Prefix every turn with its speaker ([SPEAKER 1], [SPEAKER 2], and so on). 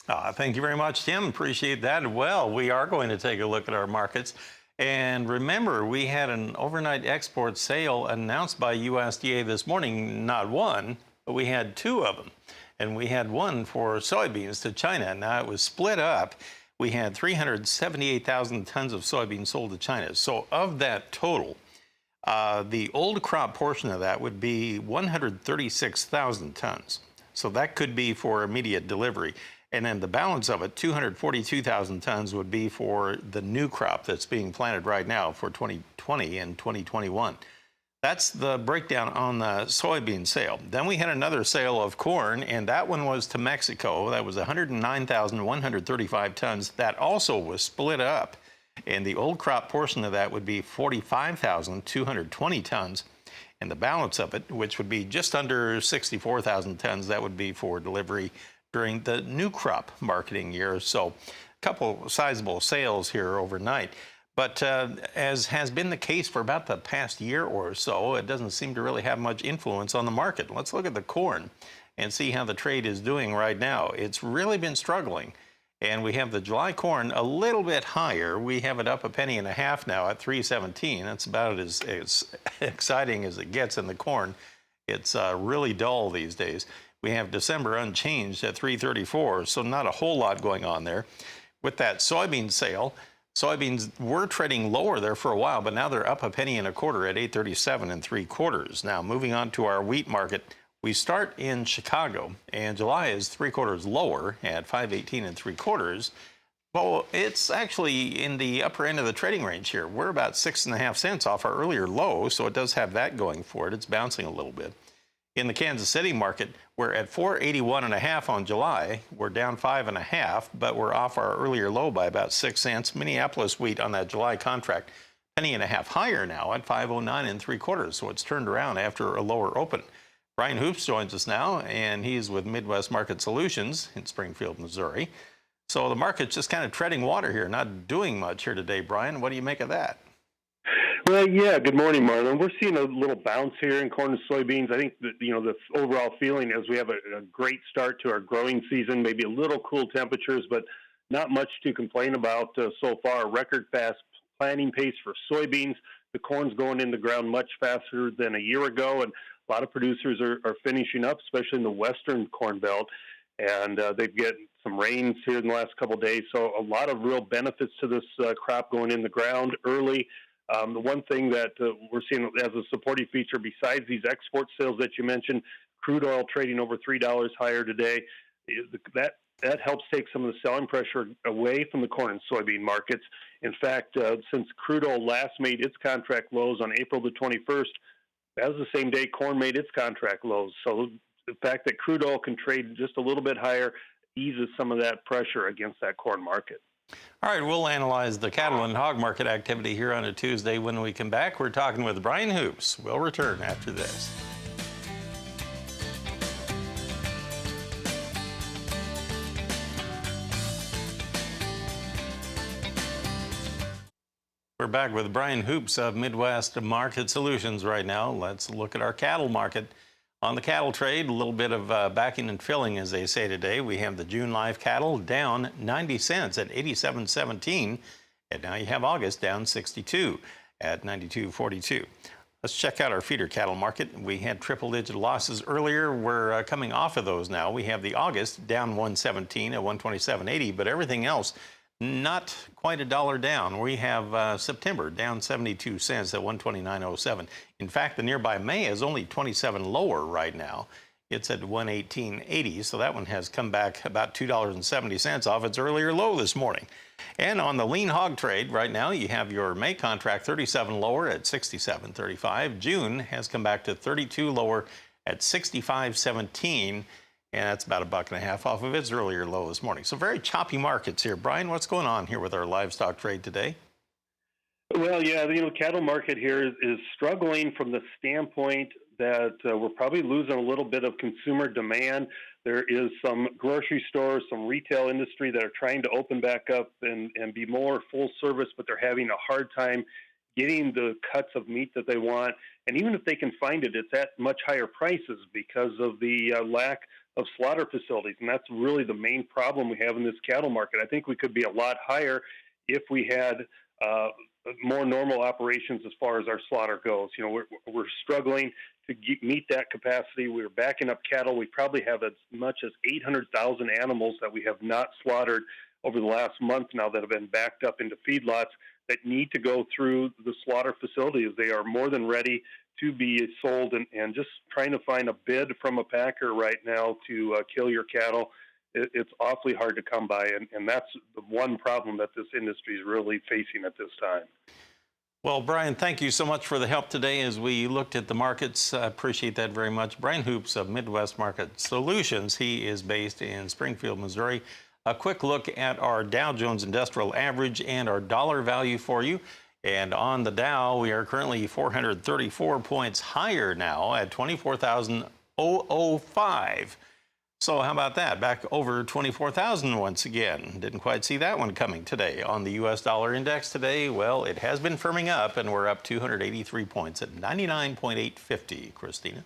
[SPEAKER 1] Thank you very much, Tim. Appreciate that. Well, we are going to take a look at our markets. And remember, we had an overnight export sale announced by USDA this morning, not one, but we had two of them. And we had one for soybeans to China. Now, it was split up. We had 378,000 tons of soybeans sold to China. So of that total, the old crop portion of that would be 136,000 tons. So that could be for immediate delivery. And then the balance of it, 242,000 tons, would be for the new crop that's being planted right now for 2020 and 2021. That's the breakdown on the soybean sale. Then we had another sale of corn, and that one was to Mexico. That was 109,135 tons. That also was split up. And the old crop portion of that would be 45,220 tons. And the balance of it, which would be just under 64,000 tons, that would be for delivery during the new crop marketing year. So a couple sizable sales here overnight. But as has been the case for about the past year or so, it doesn't seem to really have much influence on the market. Let's look at the corn and see how the trade is doing right now. It's really been struggling. And we have the July corn a little bit higher. We have it up a penny and a half now at 317. That's about as exciting as it gets in the corn. It's really dull these days. We have December unchanged at 334, so not a whole lot going on there. With that soybean sale, soybeans were trading lower there for a while, but now they're up a penny and a quarter at 837 3/4. Now, moving on to our wheat market, we start in Chicago, and July is 3/4 lower at 518 3/4. Well, it's actually in the upper end of the trading range here. We're about 6.5 cents off our earlier low, so it does have that going for it. It's bouncing a little bit. In the Kansas City market, we're at 481.5 on July. We're down 5.5, but we're off our earlier low by about 6 cents. Minneapolis wheat on that July contract, penny and a half higher now at 509 3/4. So it's turned around after a lower open. Brian Hoops joins us now, and he's with Midwest Market Solutions in Springfield, Missouri. So the market's just kind of treading water here, not doing much here today. Brian, what do you make of that?
[SPEAKER 2] Well, yeah. Good morning, Marlon. We're seeing a little bounce here in corn and soybeans. I think that the overall feeling is we have a great start to our growing season. Maybe a little cool temperatures, but not much to complain about so far. Record fast planting pace for soybeans. The corn's going in the ground much faster than a year ago, and a lot of producers are finishing up, especially in the western corn belt. And they've got some rains here in the last couple of days, so a lot of real benefits to this crop going in the ground early. The one thing that we're seeing as a supporting feature, besides these export sales that you mentioned, crude oil trading over $3 higher today, that helps take some of the selling pressure away from the corn and soybean markets. In fact, since crude oil last made its contract lows on April the 21st, that was the same day corn made its contract lows. So the fact that crude oil can trade just a little bit higher eases some of that pressure against that corn market.
[SPEAKER 1] All right, we'll analyze the cattle and hog market activity here on a Tuesday. When we come back, we're talking with Brian Hoops. We'll return after this. We're back with Brian Hoops of Midwest Market Solutions right now. Let's look at our cattle market. On the cattle trade, a little bit of backing and filling, as they say today. We have the June live cattle down 90 cents at 87.17. And now you have August down 62 at 92.42. Let's check out our feeder cattle market. We had triple-digit losses earlier. We're coming off of those now. We have the August down 117 at 127.80, but everything else not quite $1 down. We have September down 72 cents at 129.07. In fact, the nearby May is only 27 lower right now. It's at 118.80, so that one has come back about $2.70 off its earlier low this morning. And on the lean hog trade right now, you have your May contract 37 lower at 67.35. June has come back to 32 lower at 65.17. And that's about $1.50 off of its earlier low this morning. So very choppy markets here. Brian, what's going on here with our livestock trade today?
[SPEAKER 2] Well, yeah, cattle market here is struggling from the standpoint that we're probably losing a little bit of consumer demand. There is some grocery stores, some retail industry that are trying to open back up and be more full service, but they're having a hard time getting the cuts of meat that they want. And even if they can find it, it's at much higher prices because of the lack of slaughter facilities. And that's really the main problem we have in this cattle market. I think we could be a lot higher if we had more normal operations as far as our slaughter goes. You know, we're struggling to meet that capacity. We're backing up cattle. We probably have as much as 800,000 animals that we have not slaughtered over the last month now that have been backed up into feedlots that need to go through the slaughter facilities. They are more than ready to be sold, and just trying to find a bid from a packer right now to kill your cattle, it's awfully hard to come by, and that's the one problem that this industry is really facing at this time.
[SPEAKER 1] Well, Brian, thank you so much for the help today as we looked at the markets. I appreciate that very much. Brian Hoops of Midwest Market Solutions. He is based in Springfield, Missouri. A quick look at our Dow Jones Industrial Average and our dollar value for you. And on the Dow, we are currently 434 points higher now at 24,005. So how about that? Back over 24,000 once again. Didn't quite see that one coming today. On the U.S. dollar index today, well, it has been firming up, and we're up 283 points at 99.850. Christina?